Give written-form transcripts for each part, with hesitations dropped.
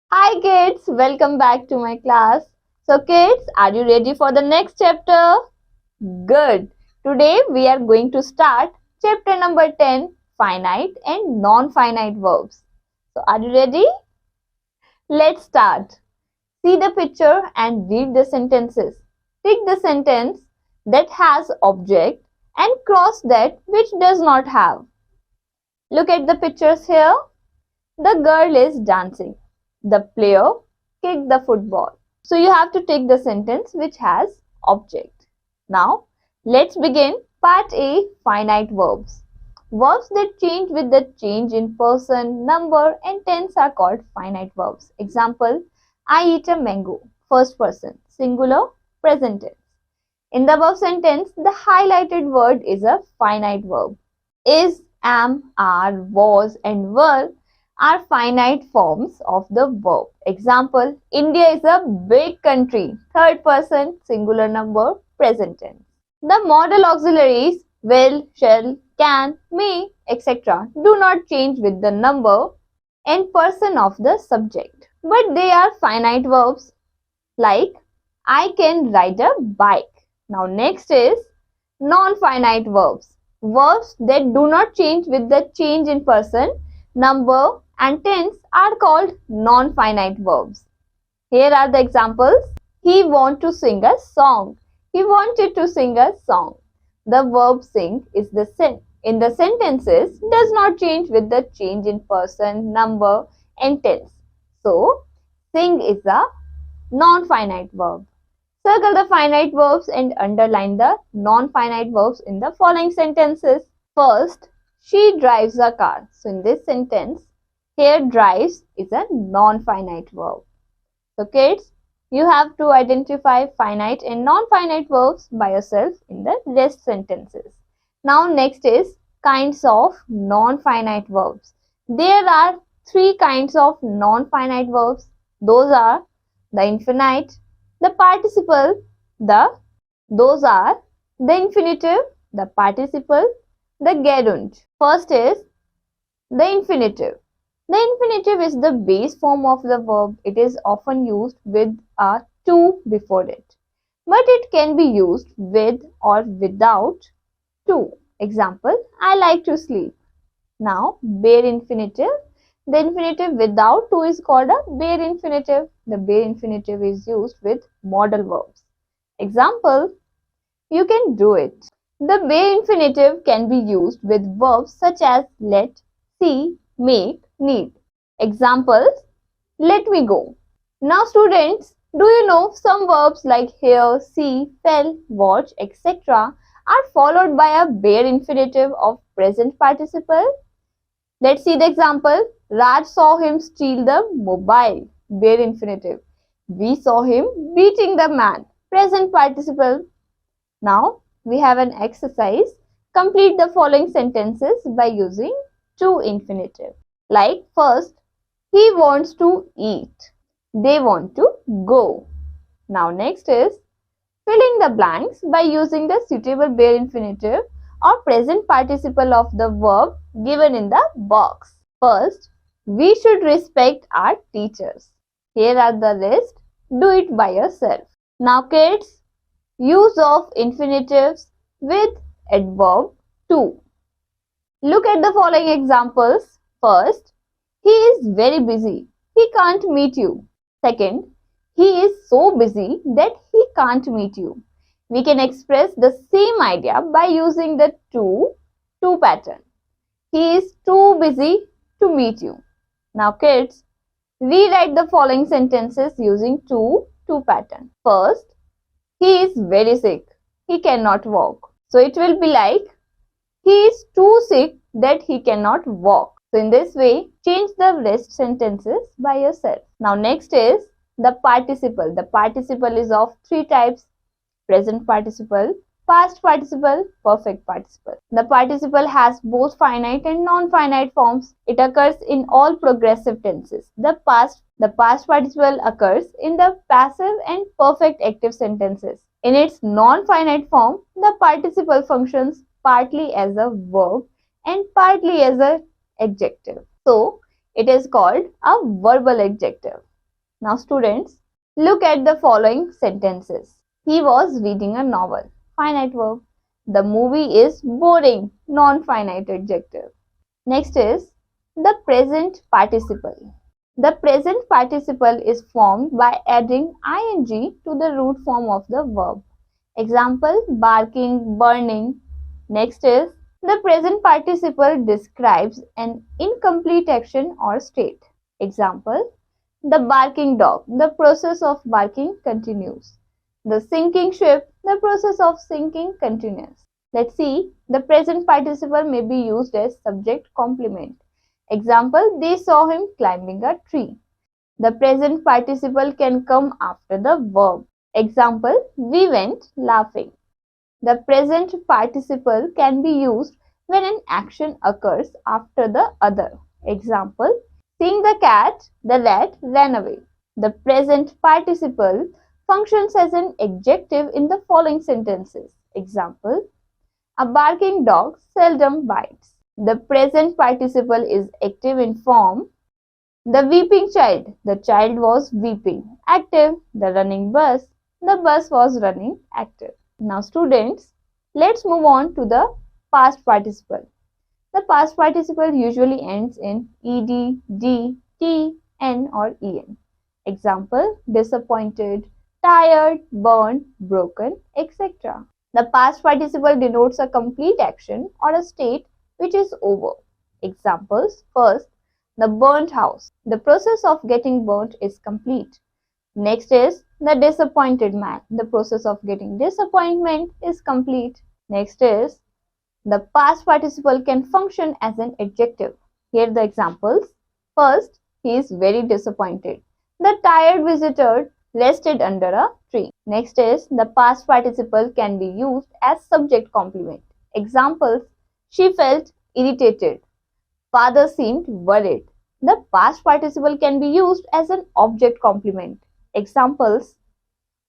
Hi kids, welcome back to my class. So kids, are you ready for the next chapter? Good. Today we are going to start chapter number 10, finite and non-finite verbs. So are you ready? Let's start. See the picture and read the sentences. Tick the sentence that has object and cross that which does not have. Look at the pictures here. The girl is dancing. The player kicked the football. So you have to take the sentence which has object. Now let's begin part A, finite verbs. Verbs that change with the change in person, number and tense are called finite verbs. Example, I eat a mango. First person, singular, present tense. In the above sentence, the highlighted word is a finite verb. Is, am, are, was and were are finite forms of the verb. Example, India is a big country. Third person, singular number, present tense. The modal auxiliaries will, shall, can, may, etc. do not change with the number and person of the subject. But they are finite verbs like I can ride a bike. Now next is non-finite verbs. Verbs that do not change with the change in person, number and tense are called non-finite verbs. Here are the examples. He want to sing a song. He wanted to sing a song. The verb sing is in the sentences does not change with the change in person, number and tense. So, sing is a non-finite verb. Circle the finite verbs and underline the non-finite verbs in the following sentences. First, she drives a car. So in this sentence, here drives is a non-finite verb. So kids, you have to identify finite and non-finite verbs by yourself in the rest sentences. Now next is kinds of non-finite verbs. There are three kinds of non-finite verbs. Those are the infinite, the participle, those are the infinitive, the participle, the gerund. First is the infinitive. The infinitive is the base form of the verb. It is often used with a to before it. But it can be used with or without to. Example, I like to sleep. Now, bare infinitive. The infinitive without to is called a bare infinitive. The bare infinitive is used with modal verbs. Example, you can do it. The bare infinitive can be used with verbs such as let, see, make, need. Examples, let me go. Now students, do you know some verbs like hear, see, fell, watch, etc. are followed by a bare infinitive of present participle? Let's see the example. Raj saw him steal the mobile. Bare infinitive. We saw him beating the man. Present participle. Now we have an exercise. Complete the following sentences by using to infinitive. Like first, he wants to eat. They want to go. Now next is fill in the blanks by using the suitable bare infinitive or present participle of the verb given in the box. First, we should respect our teachers. Here are the rest. Do it by yourself. Now kids, use of infinitives with adverb to. Look at the following examples. First, he is very busy. He can't meet you. Second, he is so busy that he can't meet you. We can express the same idea by using the to pattern. He is too busy to meet you. Now kids, rewrite the following sentences using to pattern. First, he is very sick. He cannot walk. So it will be like, he is too sick that he cannot walk. So in this way, change the rest sentences by yourself. Now next is the participle. The participle is of three types. Present participle, past participle, perfect participle. The participle has both finite and non-finite forms. It occurs in all progressive tenses. The past participle occurs in the passive and perfect active sentences. In its non-finite form, the participle functions partly as a verb and partly as an adjective. So, it is called a verbal adjective. Now students, look at the following sentences. He was reading a novel. Finite verb. The movie is boring. Non-finite adjective. Next is the present participle. The present participle is formed by adding ing to the root form of the verb. Example, barking, burning. Next is the present participle describes an incomplete action or state. Example, the barking dog. The process of barking continues. The sinking ship. The process of sinking continues. Let's see. The present participle may be used as subject complement. Example, they saw him climbing a tree. The present participle can come after the verb. Example, we went laughing. The present participle can be used when an action occurs after the other. Example, seeing the cat, the rat ran away. The present participle functions as an adjective in the following sentences. Example, a barking dog seldom bites. The present participle is active in form. The weeping child. The child was weeping. Active. The running bus. The bus was running. Active. Now students, let's move on to the past participle. The past participle usually ends in ed, d, t, n or en. Example, disappointed, tired, burned, broken, etc. The past participle denotes a complete action or a state which is over. Examples, first, the burnt house. The process of getting burnt is complete. Next is the disappointed man. The process of getting disappointment is complete. Next is the past participle can function as an adjective. Here are the examples. First, he is very disappointed. The tired visitor rested under a tree. Next is the past participle can be used as subject complement. Examples, she felt irritated. Father seemed worried. The past participle can be used as an object complement. Examples,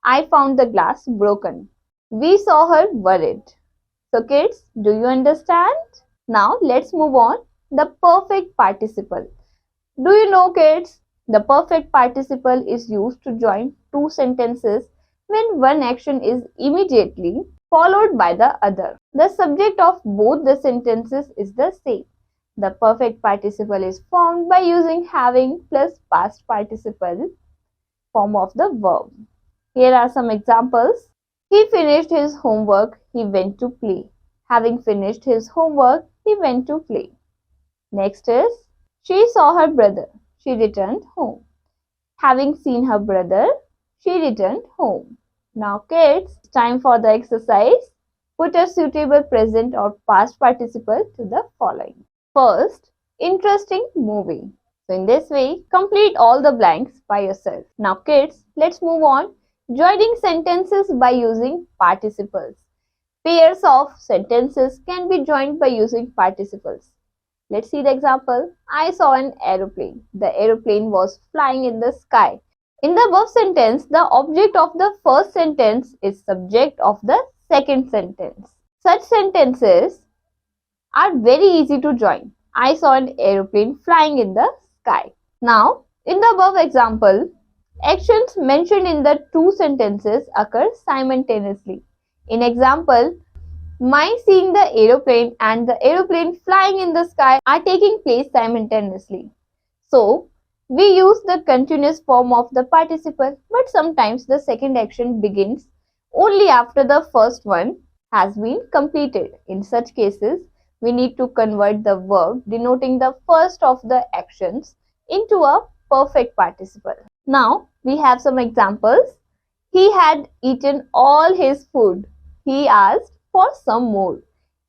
I found the glass broken. We saw her worried. So kids, do you understand? Now let's move on. The perfect participle. Do you know kids? The perfect participle is used to join two sentences when one action is immediately followed by the other. The subject of both the sentences is the same. The perfect participle is formed by using having plus past participle form of the verb. Here are some examples. He finished his homework, he went to play. Having finished his homework, he went to play. Next is, she saw her brother, she returned home. Having seen her brother, she returned home. Now kids, it's time for the exercise. Put a suitable present or past participle to the following. First, interesting movie. So in this way, complete all the blanks by yourself. Now kids, let's move on. Joining sentences by using participles. Pairs of sentences can be joined by using participles. Let's see the example. I saw an aeroplane. The aeroplane was flying in the sky. In the above sentence, the object of the first sentence is subject of the second sentence. Such sentences are very easy to join. I saw an aeroplane flying in the sky. Now, in the above example, actions mentioned in the two sentences occur simultaneously. In example, my seeing the aeroplane and the aeroplane flying in the sky are taking place simultaneously. So, we use the continuous form of the participle, but sometimes the second action begins only after the first one has been completed. In such cases, we need to convert the verb denoting the first of the actions into a perfect participle. Now, we have some examples. He had eaten all his food. He asked for some more.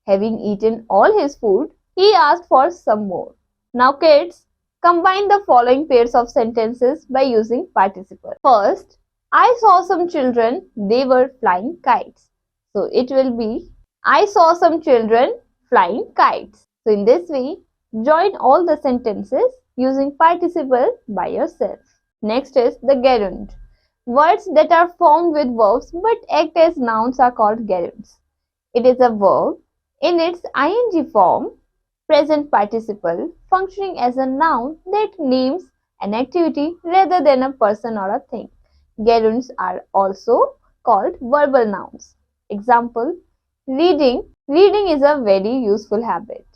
Having eaten all his food, he asked for some more. Now kids, combine the following pairs of sentences by using participles. First, I saw some children, they were flying kites. So it will be, I saw some children flying kites. So in this way, join all the sentences using participle by yourself. Next is the gerund. Words that are formed with verbs but act as nouns are called gerunds. It is a verb in its ing form, present participle, functioning as a noun that names an activity rather than a person or a thing. Gerunds are also called verbal nouns. Example, reading. Reading is a very useful habit.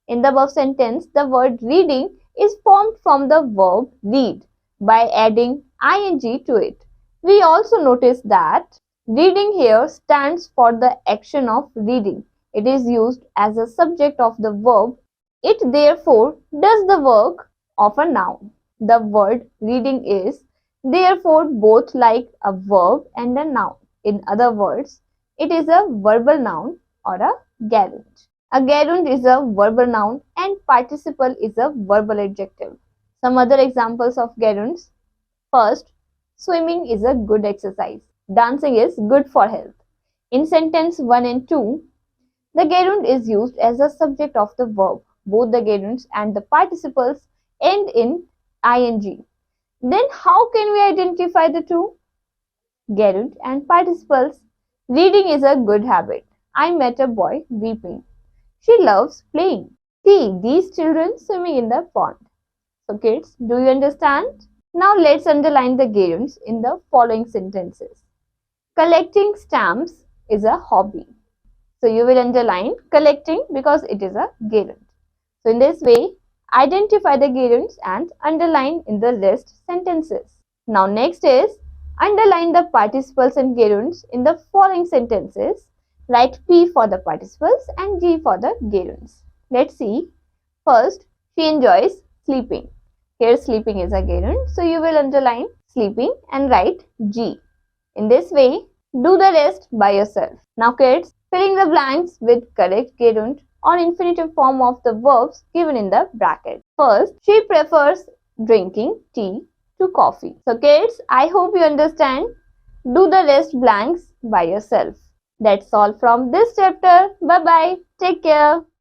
In the above sentence, the word reading is formed from the verb read by adding ing to it. We also notice that reading here stands for the action of reading. It is used as a subject of the verb. It therefore does the work of a noun. The word reading is therefore both like a verb and a noun. In other words, it is a verbal noun or a gerund. A gerund is a verbal noun and participle is a verbal adjective. Some other examples of gerunds. First, swimming is a good exercise. Dancing is good for health. In sentence 1 and 2, the gerund is used as a subject of the verb. Both the gerunds and the participles end in ing. Then how can we identify the two? Gerund and participles. Reading is a good habit. I met a boy weeping. She loves playing. See these children swimming in the pond. So kids, do you understand? Now let's underline the gerunds in the following sentences. Collecting stamps is a hobby. So you will underline collecting because it is a gerund. So in this way, identify the gerunds and underline in the rest sentences. Now next is underline the participles and gerunds in the following sentences. Write P for the participles and G for the gerunds. Let's see. First, she enjoys sleeping. Here sleeping is a gerund, so you will underline sleeping and write G. In this way, do the rest by yourself. Now kids, filling the blanks with correct gerund or infinitive form of the verbs given in the bracket. First, she prefers drinking tea to coffee. So kids, I hope you understand. Do the rest blanks by yourself. That's all from this chapter. Bye bye. Take care.